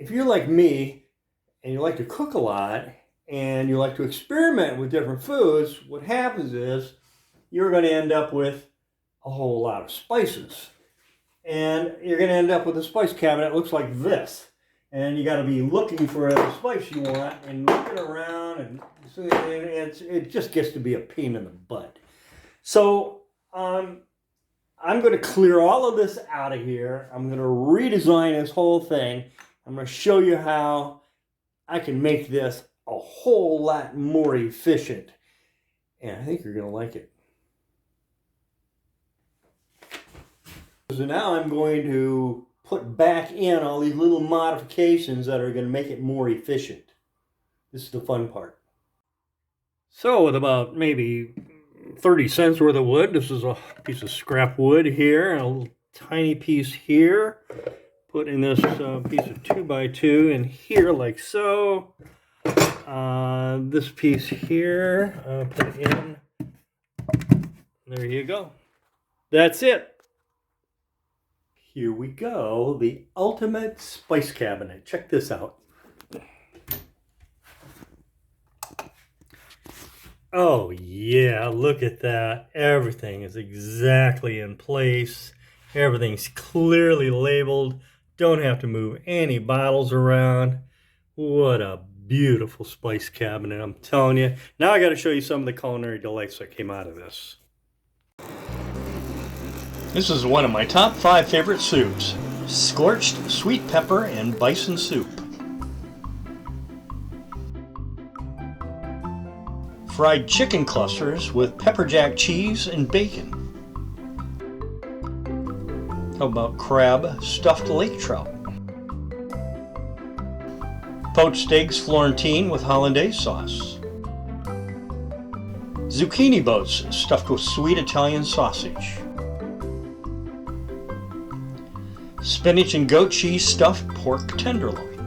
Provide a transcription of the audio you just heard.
if you're like me and you like to cook a lot and you like to experiment with different foods, what happens is you're going to end up with a whole lot of spices. And you're going to end up with a spice cabinet that looks like this. And you got to be looking for the spice you want and looking around, and it just gets to be a pain in the butt. So I'm going to clear all of this out of here. I'm going to redesign this whole thing. I'm going to show you how I can make this a whole lot more efficient. And I think you're going to like it. So now I'm going to put back in all these little modifications that are going to make it more efficient. This is the fun part. So with about maybe 30 cents worth of wood, this is a piece of scrap wood here, and a little tiny piece here. Put in this piece of 2x2 in here like so. This piece here, put it in. There you go. That's it. Here we go, the ultimate spice cabinet. Check this out. Oh yeah, look at that. Everything is exactly in place. Everything's clearly labeled. Don't have to move any bottles around. What a beautiful spice cabinet, I'm telling you. Now I got to show you some of the culinary delights that came out of this. This is one of my top 5 favorite soups. Scorched sweet pepper and bison soup. Fried chicken clusters with pepper jack cheese and bacon. How about crab stuffed lake trout? Poached eggs Florentine with hollandaise sauce. Zucchini boats stuffed with sweet Italian sausage. Spinach and goat cheese stuffed pork tenderloin.